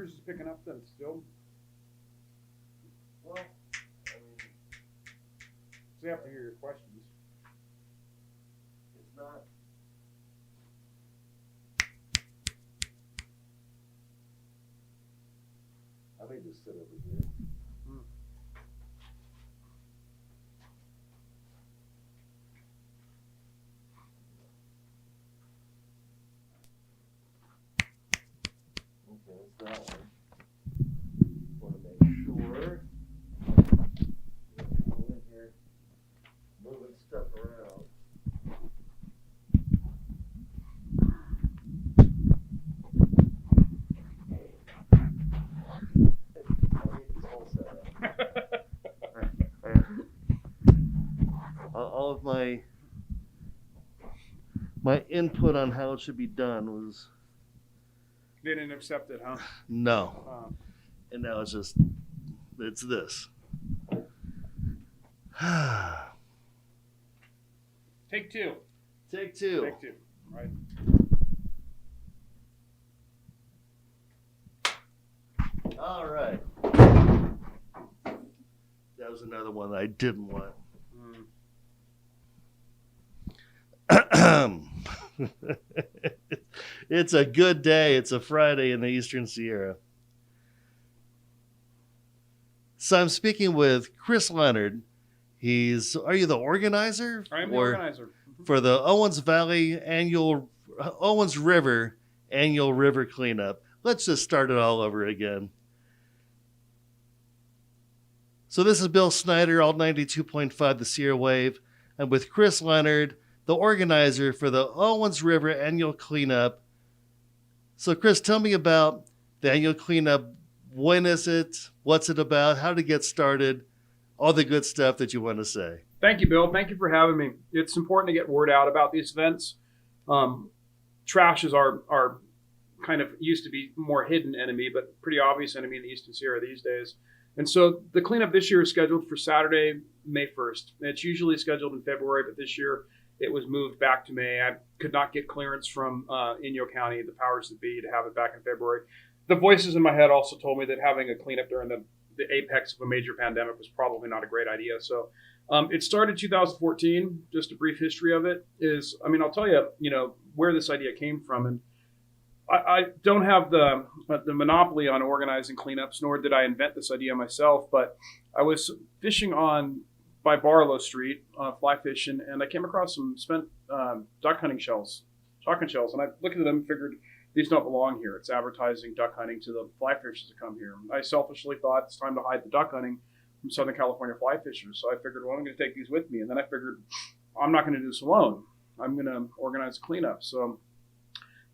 interest is picking up then still? Well, I mean, So you have to hear your questions. it's not. I may just sit over here. Hmm. Okay, that's that one. Want to make sure. Go in here, moving stuff around. I hate this whole setup. All of my input on how it should be done was They didn't accept it, huh? no, and now it's this. Take two. Take two. Take two. Right. All right. That was another one that I didn't want. It's a good day. It's a Friday in the Eastern Sierra. So I'm speaking with Chris Leonard. Are you the organizer? I am the organizer. For the Owens River annual river cleanup. Let's just start it all over again. So this is Bill Snyder, Alt 92.5, the Sierra Wave. I'm with Chris Leonard, the organizer for the Owens River annual cleanup. So Chris, tell me about the annual cleanup. When is it? What's it about? How to get started? All the good stuff that you want to say. Thank you, Bill. Thank you for having me. It's important to get word out about these events. Trash is our kind of used to be more hidden enemy, but pretty obvious enemy in the Eastern Sierra these days. And so the cleanup this year is scheduled for Saturday, May 1st. It's usually scheduled in February, but this year it was moved back to May. I could not get clearance from Inyo County, the powers that be, to have it back in February. The voices in my head also told me that having a cleanup during the apex of a major pandemic was probably not a great idea. So it started 2014. Just a brief history of it is, I'll tell you, where this idea came from. And I don't have the monopoly on organizing cleanups, nor did I invent this idea myself. But I was fishing by Barlow Street, fly fishing, and I came across some spent duck hunting shells, shotgun shells, and I looked at them and figured these don't belong here. It's advertising duck hunting to the fly fishers that come here. I selfishly thought it's time to hide the duck hunting from Southern California fly fishers. So I figured, well, I'm going to take these with me. And then I figured, I'm not going to do this alone. I'm going to organize a cleanup. So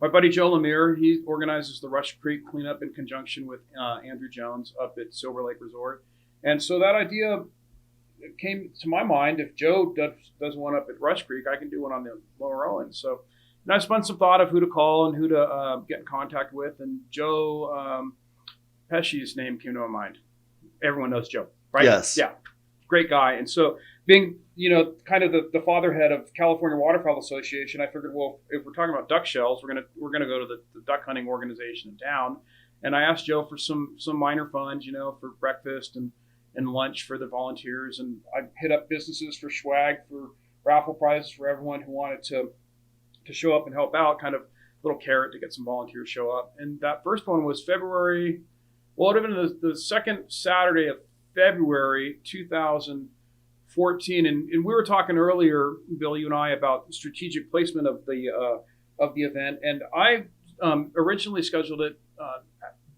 my buddy Joe Lemire, he organizes the Rush Creek cleanup in conjunction with Andrew Jones up at Silver Lake Resort. And so that idea came to my mind. If Joe does one up at Rush Creek, I can do one on the Lower Owen. So and I spent some thought of who to call and who to get in contact with. And Joe Pesci's name came to my mind. Everyone knows Joe, right? Yes. Yeah. Great guy. And so being, kind of the fatherhead of California Waterfowl Association, I figured, well, if we're talking about duck shells, we're gonna go to the duck hunting organization in town. And I asked Joe for some minor funds, for breakfast and lunch for the volunteers. And I hit up businesses for swag, for raffle prizes for everyone who wanted to show up and help out, kind of little carrot to get some volunteers to show up. And that first one was February, well, it would have been the second Saturday of February 2014. And we were talking earlier, Bill, you and I, about strategic placement of the event. And I originally scheduled it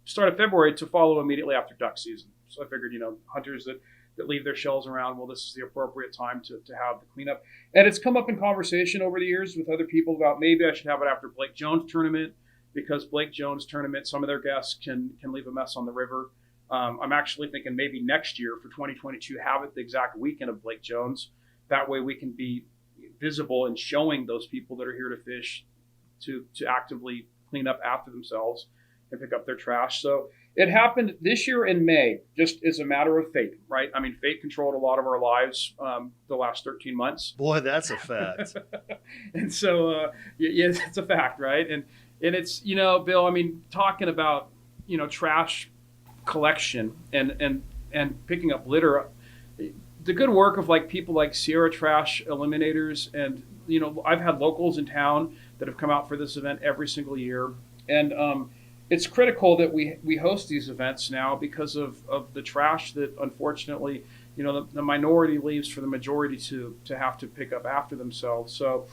start of February to follow immediately after duck season. So I figured, hunters that leave their shells around, well, this is the appropriate time to have the cleanup. And it's come up in conversation over the years with other people about maybe I should have it after Blake Jones tournament, because Blake Jones tournament, some of their guests can leave a mess on the river. I'm actually thinking maybe next year for 2022, have it the exact weekend of Blake Jones. That way we can be visible and showing those people that are here to fish to actively clean up after themselves and pick up their trash. So it happened this year in May, just as a matter of fate, right? Fate controlled a lot of our lives the last 13 months. Boy, that's a fact. And so, yes, it's a fact, right? And it's, Bill, talking about trash collection and picking up litter, the good work of like people like Sierra Trash Eliminators, and I've had locals in town that have come out for this event every single year, and it's critical that we host these events now because of the trash that unfortunately the minority leaves for the majority to have to pick up after themselves. So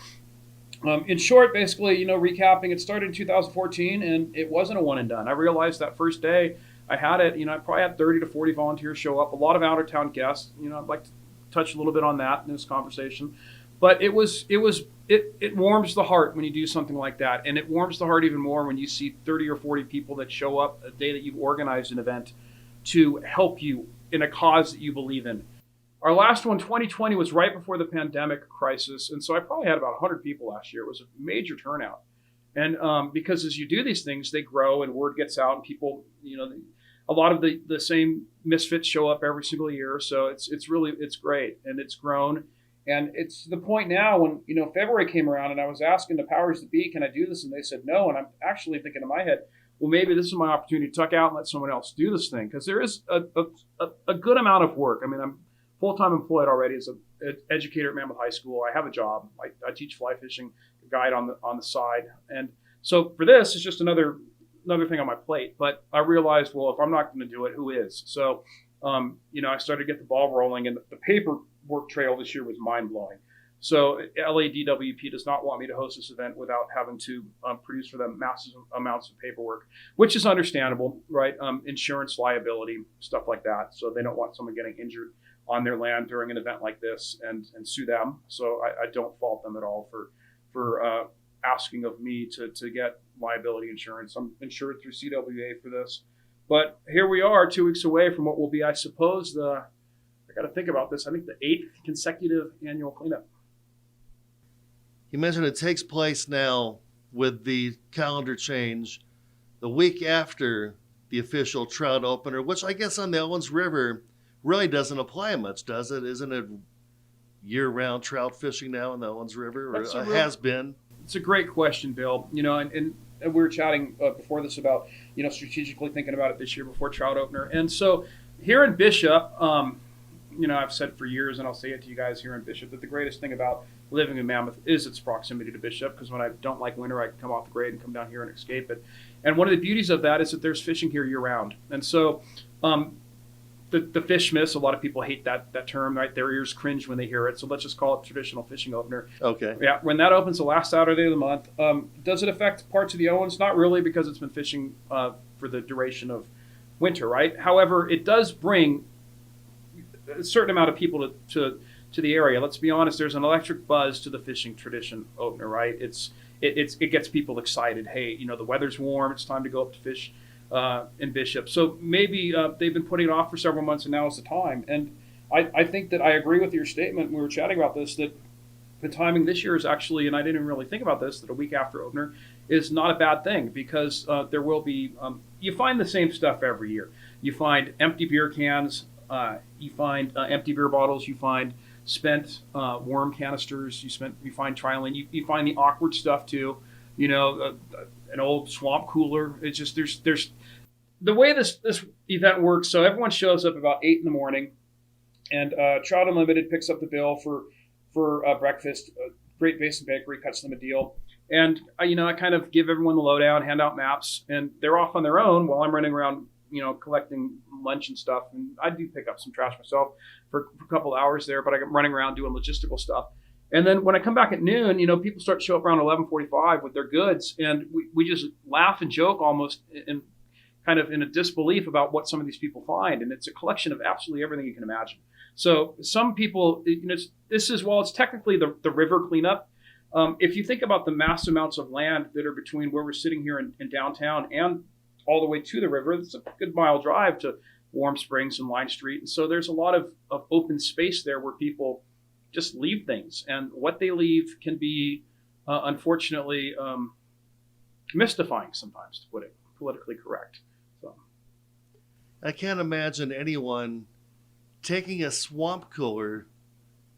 in short, basically, recapping, it started in 2014 and it wasn't a one and done. I realized that first day I had it, I probably had 30 to 40 volunteers show up, a lot of out of town guests. I'd like to touch a little bit on that in this conversation, but it warms the heart when you do something like that. And it warms the heart even more when you see 30 or 40 people that show up a day that you've organized an event to help you in a cause that you believe in. Our last one, 2020, was right before the pandemic crisis. And so I probably had about 100 people last year. It was a major turnout. And because as you do these things, they grow and word gets out and people, a lot of the same misfits show up every single year. So it's great. And it's grown. And it's the point now when, February came around and I was asking the powers that be, can I do this? And they said no. And I'm actually thinking in my head, well, maybe this is my opportunity to tuck out and let someone else do this thing. Because there is a good amount of work. I mean, I'm full-time employed already as an educator at Mammoth High School. I have a job. I teach fly fishing, guide on the side. And so for this, it's just another thing on my plate. But I realized, well, if I'm not going to do it, who is? So, I started to get the ball rolling, and the paperwork trail this year was mind-blowing. So LADWP does not want me to host this event without having to produce for them massive amounts of paperwork, which is understandable, right? Insurance liability, stuff like that. So they don't want someone getting injured on their land during an event like this and sue them. So I don't fault them at all for asking of me to get liability insurance. I'm insured through CWA for this. But here we are 2 weeks away from what will be, I suppose, I got to think about this, I think the 8th consecutive annual cleanup. You mentioned it takes place now with the calendar change the week after the official trout opener, which I guess on the Owens River really doesn't apply much, does it? Isn't it year-round trout fishing now in the Owens River, or has been? It's a great question, Bill. And we were chatting before this about, strategically thinking about it this year before trout opener. And so here in Bishop, I've said for years, and I'll say it to you guys here in Bishop, that the greatest thing about living in Mammoth is its proximity to Bishop, because when I don't like winter, I can come off the grade and come down here and escape it. And one of the beauties of that is that there's fishing here year-round. And so the fish miss, a lot of people hate that term, right? Their ears cringe when they hear it. So let's just call it traditional fishing opener. Okay. Yeah, when that opens the last Saturday of the month, does it affect parts of the Owens? Not really, because it's been fishing for the duration of winter, right? However, it does bring a certain amount of people to the area. Let's be honest, there's an electric buzz to the fishing tradition opener, right? It gets people excited. Hey, the weather's warm, it's time to go up to fish in Bishop. So maybe they've been putting it off for several months and now is the time. And I think that I agree with your statement when we were chatting about this, that the timing this year is actually, and I didn't even really think about this, that a week after opener is not a bad thing, because there will be, you find the same stuff every year. You find empty beer cans, you find empty beer bottles, you find spent worm canisters, you find trilene, you find the awkward stuff too, an old swamp cooler. It's just, there's the way this event works. So everyone shows up about 8 a.m, and Trout Unlimited picks up the bill for breakfast. Great Basin Bakery cuts them a deal. And I kind of give everyone the lowdown, hand out maps, and they're off on their own while I'm running around, collecting lunch and stuff. And I do pick up some trash myself for a couple hours there, but I'm running around doing logistical stuff. And then when I come back at noon, people start to show up around 11:45 with their goods, and we just laugh and joke almost in kind of in a disbelief about what some of these people find. And it's a collection of absolutely everything you can imagine. So some people, this is, while it's technically the river cleanup, if you think about the mass amounts of land that are between where we're sitting here in downtown and all the way to the river, it's a good mile drive to Warm Springs and Line Street. And so there's a lot of open space there where people just leave things. And what they leave can be, unfortunately, mystifying sometimes, to put it politically correct. So I can't imagine anyone taking a swamp cooler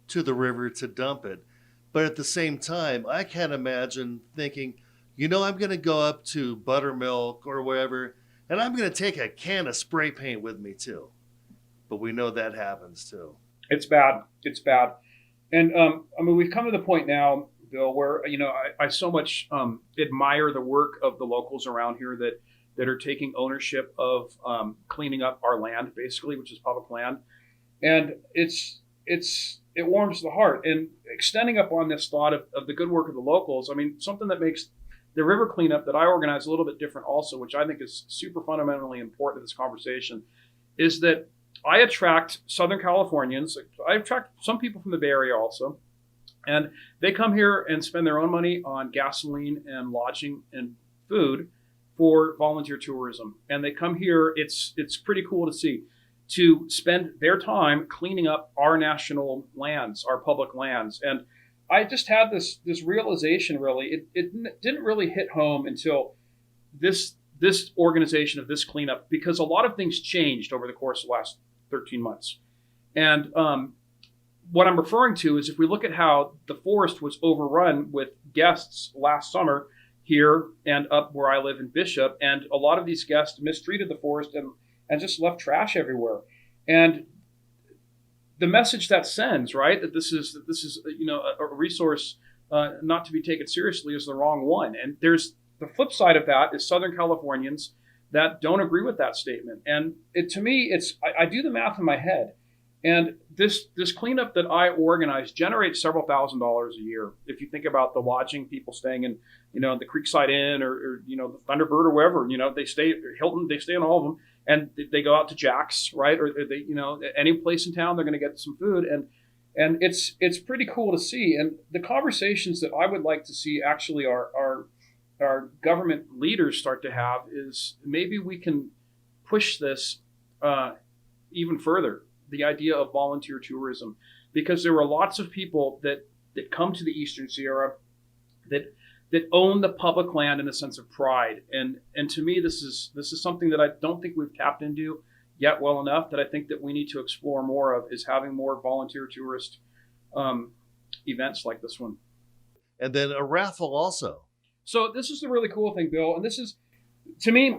to the river to dump it. But at the same time, I can't imagine thinking, I'm going to go up to Buttermilk or wherever And I'm going to take a can of spray paint with me too. But we know that happens too. It's bad. It's bad. And I mean, we've come to the point now, Bill, where I so much admire the work of the locals around here that are taking ownership of cleaning up our land, basically, which is public land, and it warms the heart. And extending up on this thought of the good work of the locals, I mean, something that makes the river cleanup that I organize a little bit different, also, which I think is super fundamentally important to this conversation, is that I attract Southern Californians. I attract some people from the Bay Area also. And they come here and spend their own money on gasoline and lodging and food for volunteer tourism. And they come here, it's pretty cool to see, to spend their time cleaning up our national lands, our public lands. And I just had this realization, really. It didn't really hit home until this organization of this cleanup, because a lot of things changed over the course of the last 13 months. And what I'm referring to is, if we look at how the forest was overrun with guests last summer here and up where I live in Bishop, and a lot of these guests mistreated the forest and just left trash everywhere. And the message that sends, right, that this is a resource not to be taken seriously, is the wrong one. And there's the flip side of that is Southern Californians that don't agree with that statement. And to me, I do the math in my head. And this cleanup that I organize generates several $1,000s a year. If you think about the lodging, people staying in, the Creekside Inn or the Thunderbird or wherever, they stay at Hilton, they stay in all of them, and they go out to Jack's, right? Or they, any place in town, they're going to get some food. And it's pretty cool to see. And the conversations that I would like to see actually our government leaders start to have is, maybe we can push this even further, the idea of volunteer tourism, because there were lots of people that come to the Eastern Sierra that own the public land in a sense of pride. And to me, this is something that I don't think we've tapped into yet well enough, that I think that we need to explore more of, is having more volunteer tourist events like this one. And then a raffle also. So this is the really cool thing, Bill. And this is, to me,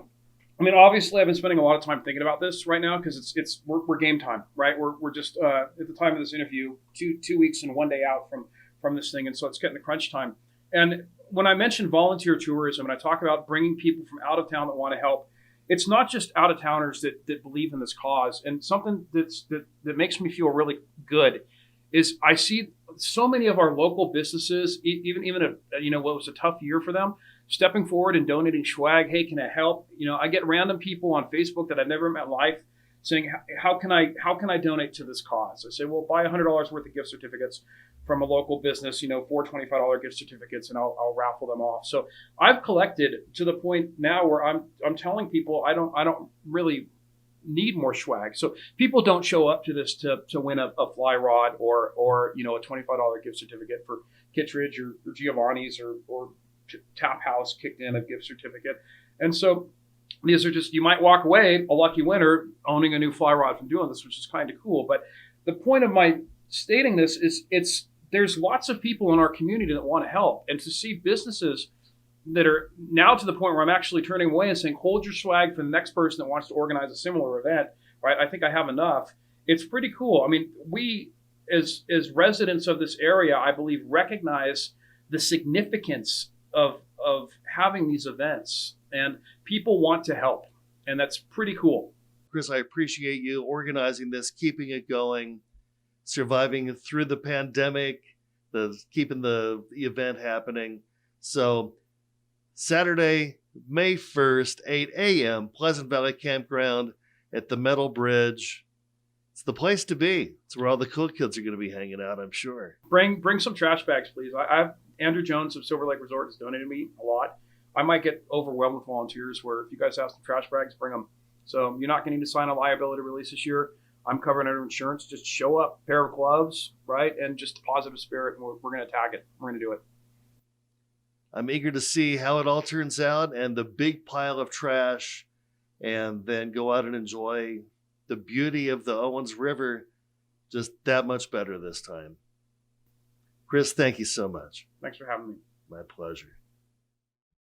I mean, obviously, I've been spending a lot of time thinking about this right now, because we're game time, right? We're just at the time of this interview, two weeks and 1 day out from this thing, and so it's getting to crunch time. And when I mention volunteer tourism and I talk about bringing people from out of town that want to help, it's not just out of towners that believe in this cause. And something that makes me feel really good is I see so many of our local businesses, even what was a tough year for them, stepping forward and donating swag. Hey, can I help? I get random people on Facebook that I've never met in life saying, how can I donate to this cause? I say, well, buy $100 worth of gift certificates from a local business, 4 $25 gift certificates, and I'll raffle them off. So I've collected to the point now where I'm telling people I don't really need more swag. So people don't show up to this to win a fly rod or a $25 gift certificate for Kittredge or Giovanni's or Tap House kicked in a gift certificate. And so these are just, you might walk away a lucky winner owning a new fly rod from doing this, which is kind of cool. But the point of my stating this is there's lots of people in our community that want to help, and to see businesses that are now to the point where I'm actually turning away and saying, hold your swag for the next person that wants to organize a similar event, right? I think I have enough. It's pretty cool. I mean, we as residents of this area, I believe, recognize the significance of having these events, and people want to help, and that's pretty cool. Chris, I appreciate you organizing this, keeping it going, surviving through the pandemic, keeping the event happening. So Saturday, May 1st, 8 a.m., Pleasant Valley Campground at the Metal Bridge. It's the place to be. It's where all the cool kids are going to be hanging out, I'm sure. Bring some trash bags, please. Andrew Jones of Silver Lake Resort has donated me a lot. I might get overwhelmed with volunteers, where if you guys have some trash bags, bring them. So you're not going to need to sign a liability release this year. I'm covering under insurance. Just show up, pair of gloves, right? And just a positive spirit. And we're going to tag it. We're going to do it. I'm eager to see how it all turns out, and the big pile of trash, and then go out and enjoy the beauty of the Owens River just that much better this time. Chris, thank you so much. Thanks for having me. My pleasure.